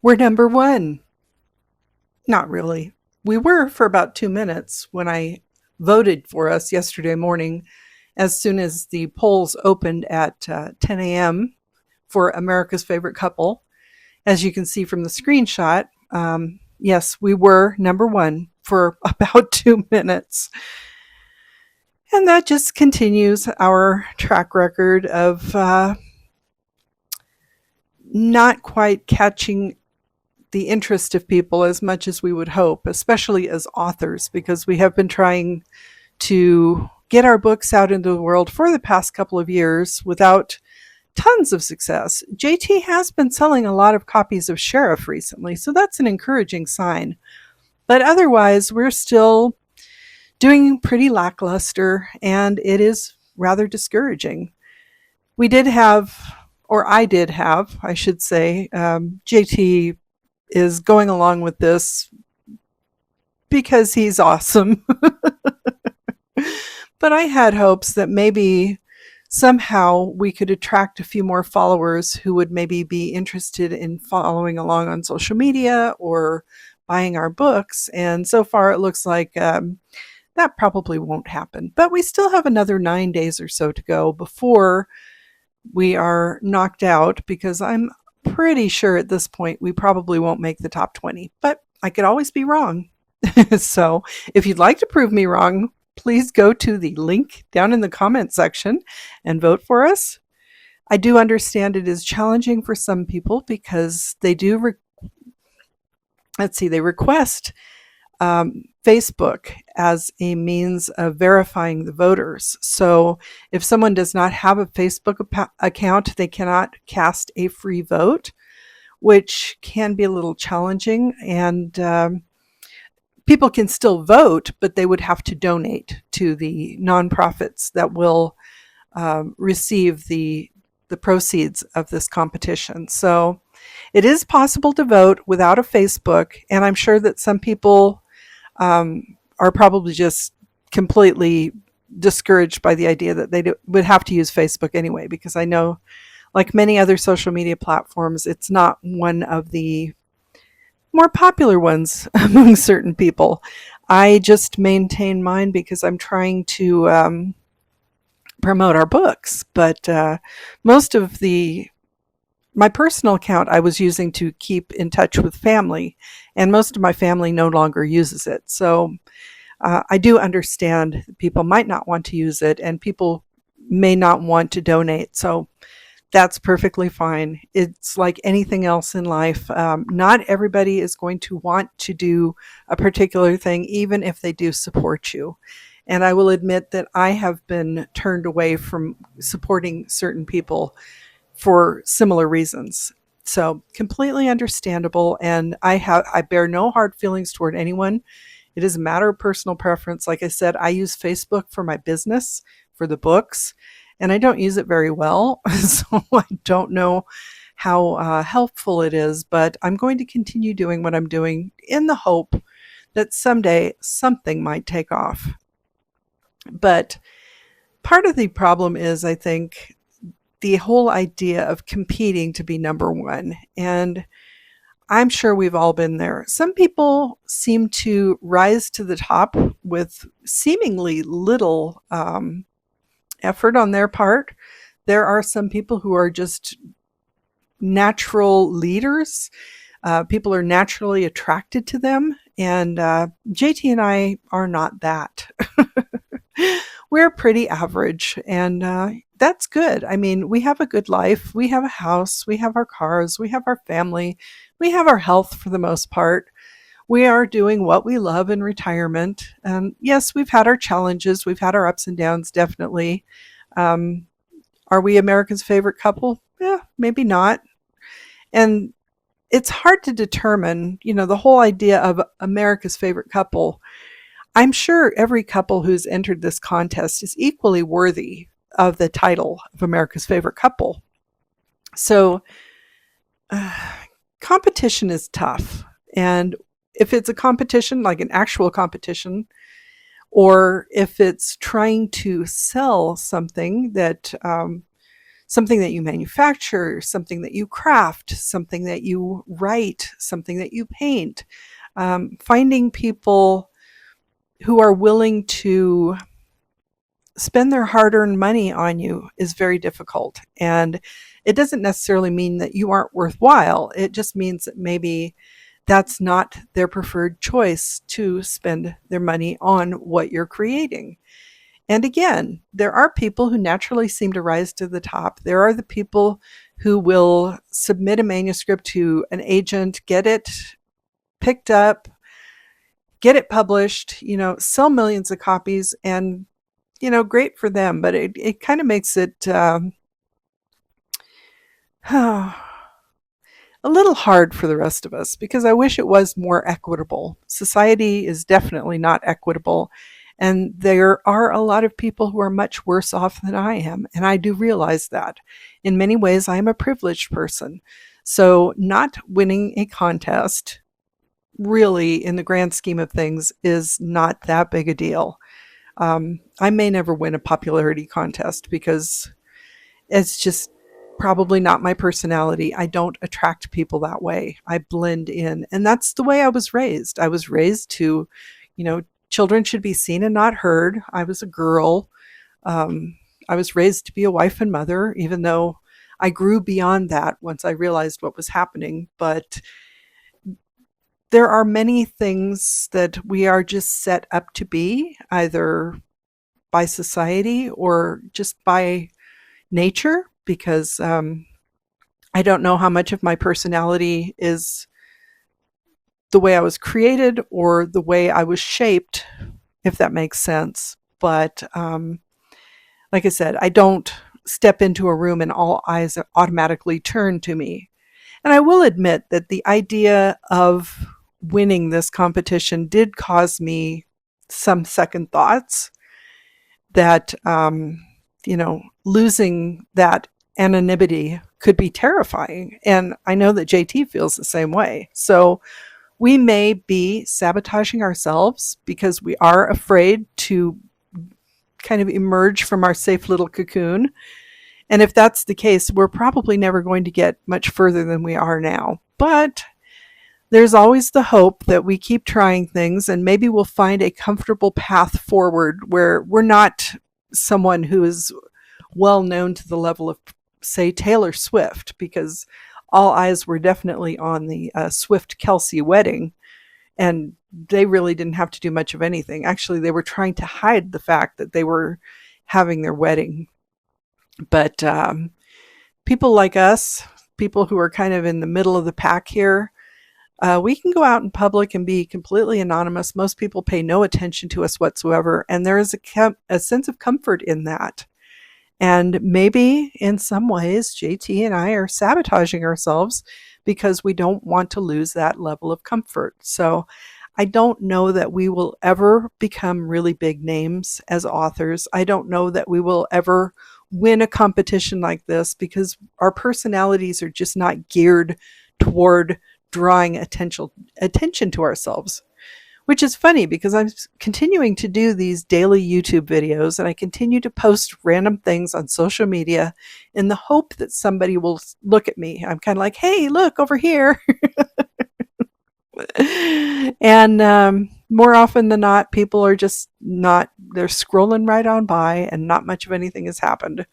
We're number one. Not really. We were for about 2 minutes when I voted for us yesterday morning, as soon as the polls opened at 10 a.m. for America's Favorite Couple. As you can see from the screenshot, yes, we were number one for about 2 minutes. And that just continues our track record of not quite catching the interest of people as much as we would hope, especially as authors, because we have been trying to get our books out into the world for the past couple of years without tons of success. JT has been selling a lot of copies of Sheriff recently, so that's an encouraging sign. But otherwise, we're still doing pretty lackluster, and it is rather discouraging. We did have, or I did have, I should say, JT is going along with this because he's awesome. But I had hopes that maybe somehow we could attract a few more followers who would maybe be interested in following along on social media or buying our books. And so far, it looks like that probably won't happen. But we still have another 9 days or so to go before we are knocked out, because I'm pretty sure at this point we probably won't make the top 20. But I could always be wrong. So if you'd like to prove me wrong, please go to the link down in the comment section and vote for us. I do understand it is challenging for some people because they do, they request Facebook as a means of verifying the voters. So if someone does not have a Facebook account, they cannot cast a free vote, which can be a little challenging. And people can still vote, but they would have to donate to the nonprofits that will receive the proceeds of this competition. So it is possible to vote without a Facebook, and I'm sure that some people are probably just completely discouraged by the idea that they would have to use Facebook anyway, because I know, like many other social media platforms, it's not one of the more popular ones among certain people. I just maintain mine because I'm trying to promote our books, but most of my personal account I was using to keep in touch with family, and most of my family no longer uses it. So I do understand people might not want to use it, and people may not want to donate. So that's perfectly fine. It's like anything else in life. Not everybody is going to want to do a particular thing, even if they do support you. And I will admit that I have been turned away from supporting certain people for similar reasons. So completely understandable. And I bear no hard feelings toward anyone. It is a matter of personal preference. Like I said, I use Facebook for my business, for the books, and I don't use it very well. So I don't know how helpful it is, but I'm going to continue doing what I'm doing in the hope that someday something might take off. But part of the problem is, I think, the whole idea of competing to be number one. And I'm sure we've all been there. Some people seem to rise to the top with seemingly little effort on their part. There are some people who are just natural leaders. People are naturally attracted to them. And JT and I are not that. We're pretty average, and that's good. I mean, we have a good life. We have a house. We have our cars. We have our family. We have our health for the most part. We are doing what we love in retirement. And yes, we've had our challenges. We've had our ups and downs, definitely. Are we America's favorite couple? Yeah, maybe not. And it's hard to determine, the whole idea of America's favorite couple. I'm sure every couple who's entered this contest is equally worthy of the title of America's favorite couple. So competition is tough. And if it's a competition, like an actual competition, or if it's trying to sell something that something that you manufacture, something that you craft, something that you write, something that you paint. Finding people who are willing to spend their hard-earned money on you is very difficult. And it doesn't necessarily mean that you aren't worthwhile. It just means that maybe that's not their preferred choice to spend their money on what you're creating. And again, there are people who naturally seem to rise to the top. There are the people who will submit a manuscript to an agent, get it picked up, get it published, sell millions of copies, and great for them. But it kind of makes it a little hard for the rest of us, because I wish it was more equitable. Society is definitely not equitable. And there are a lot of people who are much worse off than I am. And I do realize that. In many ways, I am a privileged person. So not winning a contest, really, in the grand scheme of things, is not that big a deal. I may never win a popularity contest because it's just probably not my personality. I don't attract people that way. I blend in. And that's the way I was raised. I was raised to, children should be seen and not heard. I was a girl. I was raised to be a wife and mother, even though I grew beyond that once I realized what was happening. But there are many things that we are just set up to be, either by society or just by nature, because I don't know how much of my personality is the way I was created or the way I was shaped, if that makes sense. But like I said, I don't step into a room and all eyes automatically turn to me. And I will admit that the idea of winning this competition did cause me some second thoughts, that losing that anonymity could be terrifying. And I know that JT feels the same way. So we may be sabotaging ourselves because we are afraid to kind of emerge from our safe little cocoon. And if that's the case, we're probably never going to get much further than we are now. But there's always the hope that we keep trying things, and maybe we'll find a comfortable path forward where we're not someone who is well known to the level of, say, Taylor Swift, because all eyes were definitely on the Swift-Kelsey wedding, and they really didn't have to do much of anything. Actually, they were trying to hide the fact that they were having their wedding. But people like us, people who are kind of in the middle of the pack here, we can go out in public and be completely anonymous. Most people pay no attention to us whatsoever, and there is a sense of comfort in that. And maybe in some ways, JT and I are sabotaging ourselves because we don't want to lose that level of comfort. So I don't know that we will ever become really big names as authors. I don't know that we will ever win a competition like this, because our personalities are just not geared toward drawing attention to ourselves. Which is funny, because I'm continuing to do these daily YouTube videos, and I continue to post random things on social media in the hope that somebody will look at me. I'm kind of like, hey, look over here. And more often than not, people are just not, they're scrolling right on by, and not much of anything has happened.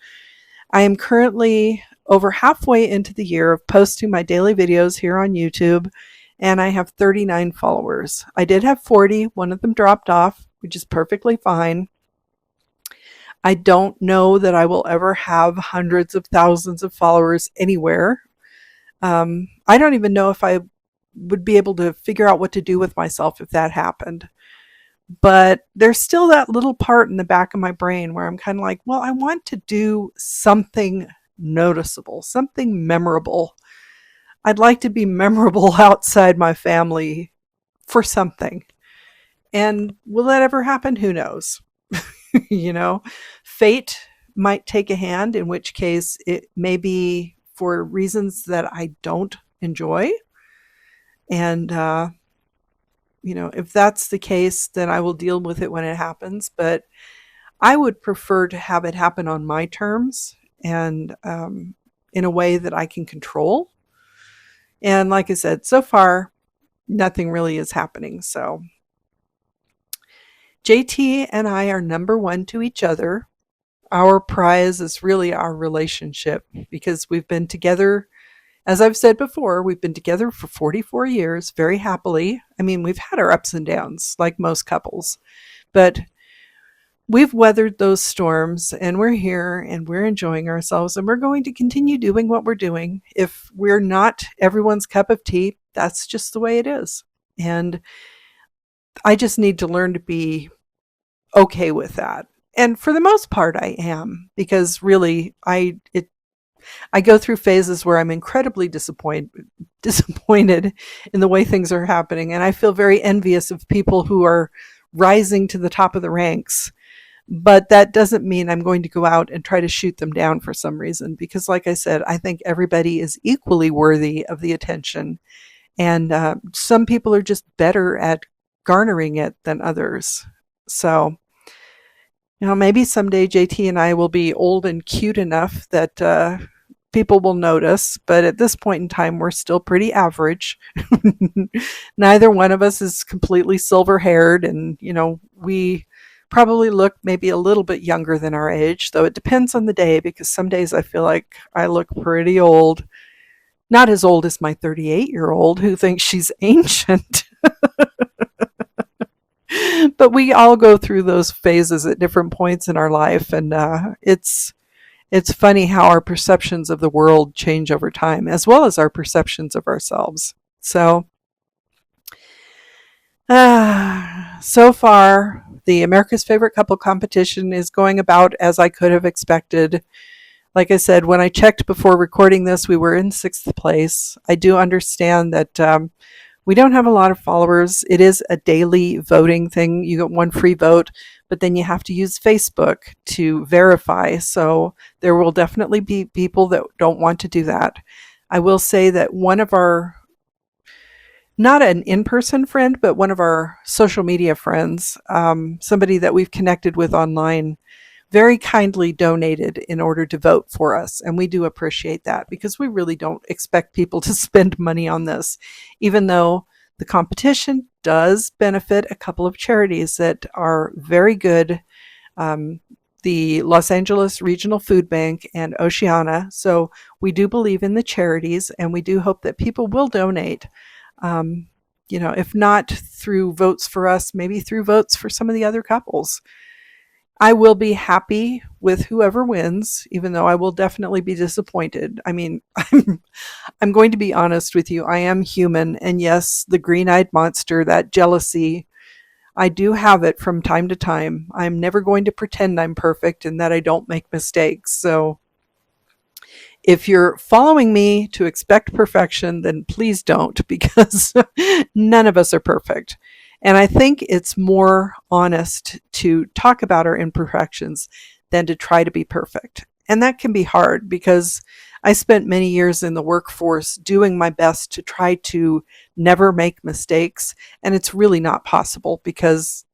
I am currently over halfway into the year of posting my daily videos here on YouTube, and I have 39 followers. I did have 40. One of them dropped off, which is perfectly fine. I don't know that I will ever have hundreds of thousands of followers anywhere. I don't even know if I would be able to figure out what to do with myself if that happened. But there's still that little part in the back of my brain where I'm kind of like, well, I want to do something noticeable, something memorable. I'd like to be memorable outside my family for something. And will that ever happen? Who knows? Fate might take a hand, in which case it may be for reasons that I don't enjoy. And, if that's the case, then I will deal with it when it happens. But I would prefer to have it happen on my terms. and in a way that I can control. And like I said, so far, nothing really is happening. So JT and I are number one to each other. Our prize is really our relationship because we've been together, as I've said before, we've been together for 44 years very happily. I mean, we've had our ups and downs like most couples, but we've weathered those storms and we're here and we're enjoying ourselves and we're going to continue doing what we're doing. If we're not everyone's cup of tea, that's just the way it is. And I just need to learn to be okay with that. And for the most part I am, because really I go through phases where I'm incredibly disappointed in the way things are happening, and I feel very envious of people who are rising to the top of the ranks. But that doesn't mean I'm going to go out and try to shoot them down for some reason, because like I said, I think everybody is equally worthy of the attention, and some people are just better at garnering it than others. So, maybe someday JT and I will be old and cute enough that people will notice, but at this point in time, we're still pretty average. Neither one of us is completely silver haired, and, we probably look maybe a little bit younger than our age, though it depends on the day, because some days I feel like I look pretty old. Not as old as my 38-year-old who thinks she's ancient. But we all go through those phases at different points in our life, and it's funny how our perceptions of the world change over time, as well as our perceptions of ourselves. So, so far, the America's Favorite Couple competition is going about as I could have expected. Like I said, when I checked before recording this, we were in 6th place. I do understand that we don't have a lot of followers. It is a daily voting thing. You get one free vote, but then you have to use Facebook to verify. So there will definitely be people that don't want to do that. I will say that one of our, not an in-person friend, but one of our social media friends, somebody that we've connected with online, very kindly donated in order to vote for us. And we do appreciate that, because we really don't expect people to spend money on this, even though the competition does benefit a couple of charities that are very good. The Los Angeles Regional Food Bank and Oceana. So we do believe in the charities, and we do hope that people will donate. If not through votes for us, maybe through votes for some of the other couples. I will be happy with whoever wins, even though I will definitely be disappointed. I mean, I'm going to be honest with you. I am human, and yes, the green-eyed monster, that jealousy, I do have it from time to time. I'm never going to pretend I'm perfect and that I don't make mistakes. So if you're following me to expect perfection, then please don't, because none of us are perfect. And I think it's more honest to talk about our imperfections than to try to be perfect. And that can be hard, because I spent many years in the workforce doing my best to try to never make mistakes. And it's really not possible, because,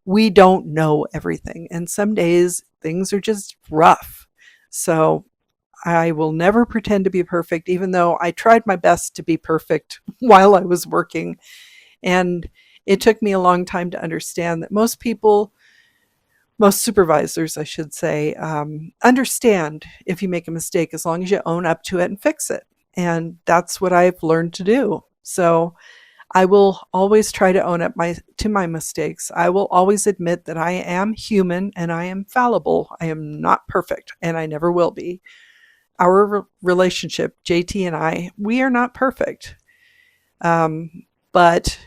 we don't know everything. And some days things are just rough. So I will never pretend to be perfect, even though I tried my best to be perfect while I was working. And it took me a long time to understand that most supervisors, I should say, understand if you make a mistake, as long as you own up to it and fix it. And that's what I've learned to do. So I will always try to own up to my mistakes. I will always admit that I am human and I am fallible. I am not perfect, and I never will be. Our relationship, JT and I, we are not perfect. But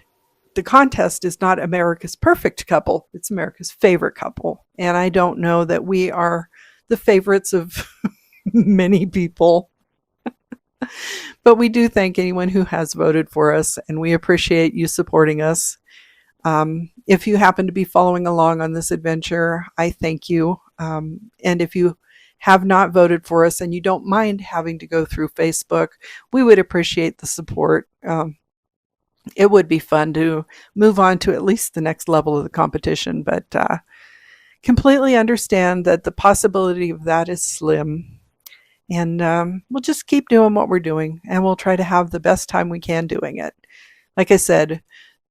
the contest is not America's perfect couple. It's America's favorite couple. And I don't know that we are the favorites of many people. But we do thank anyone who has voted for us, and we appreciate you supporting us. If you happen to be following along on this adventure, I thank you. And if you have not voted for us and you don't mind having to go through Facebook, we would appreciate the support. It would be fun to move on to at least the next level of the competition, but completely understand that the possibility of that is slim. And we'll just keep doing what we're doing, and we'll try to have the best time we can doing it. Like I said,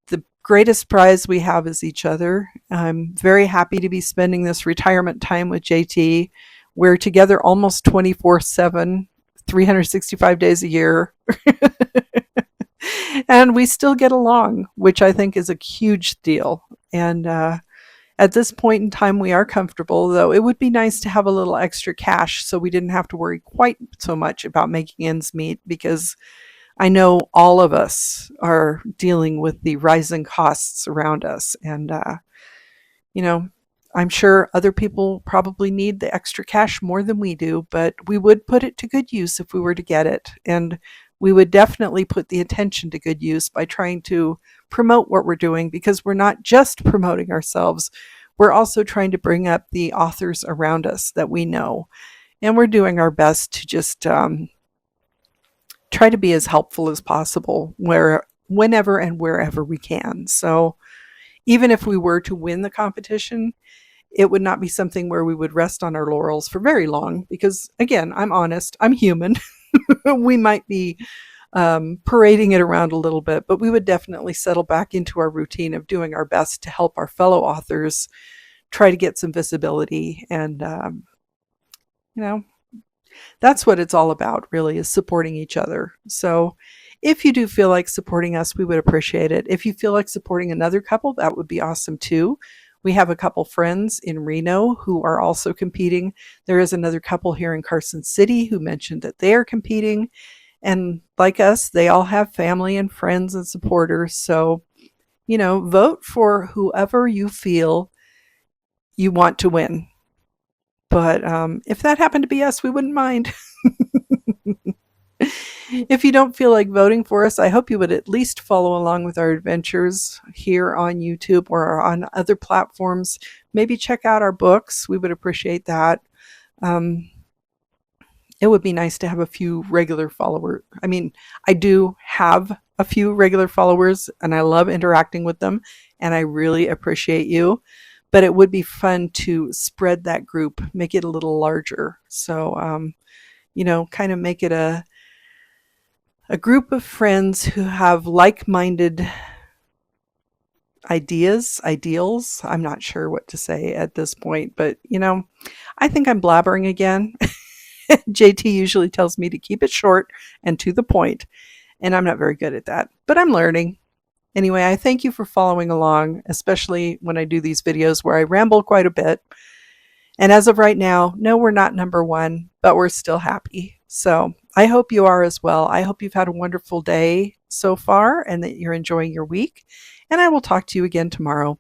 the greatest prize we have is each other. I'm very happy to be spending this retirement time with JT. We're together almost 24/7, 365 days a year. And we still get along, which I think is a huge deal. And at this point in time, we are comfortable, though it would be nice to have a little extra cash so we didn't have to worry quite so much about making ends meet, because I know all of us are dealing with the rising costs around us. And, you know, I'm sure other people probably need the extra cash more than we do, but we would put it to good use if we were to get it. And we would definitely put the attention to good use by trying to promote what we're doing, because we're not just promoting ourselves, we're also trying to bring up the authors around us that we know. And we're doing our best to just try to be as helpful as possible whenever and wherever we can. So even if we were to win the competition, it would not be something where we would rest on our laurels for very long, because again, I'm honest, I'm human. We might be parading it around a little bit, but we would definitely settle back into our routine of doing our best to help our fellow authors try to get some visibility. And, that's what it's all about, really, is supporting each other. So if you do feel like supporting us, we would appreciate it. If you feel like supporting another couple, that would be awesome too. We have a couple friends in Reno who are also competing. There is another couple here in Carson City who mentioned that they are competing. And like us, they all have family and friends and supporters. So, vote for whoever you feel you want to win. But if that happened to be us, we wouldn't mind. If you don't feel like voting for us, I hope you would at least follow along with our adventures here on YouTube or on other platforms. Maybe check out our books. We would appreciate that. It would be nice to have a few regular followers. I mean, I do have a few regular followers, and I love interacting with them, and I really appreciate you. But it would be fun to spread that group, make it a little larger. So, kind of make it a group of friends who have like-minded ideals. I'm not sure what to say at this point, but I think I'm blabbering again. JT usually tells me to keep it short and to the point, and I'm not very good at that, but I'm learning. Anyway, I thank you for following along, especially when I do these videos where I ramble quite a bit. And as of right now, no, we're not number one, but we're still happy. So I hope you are as well. I hope you've had a wonderful day so far and that you're enjoying your week. And I will talk to you again tomorrow.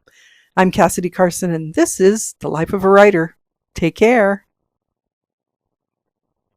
I'm Cassidy Carson, and this is The Life of a Writer. Take care.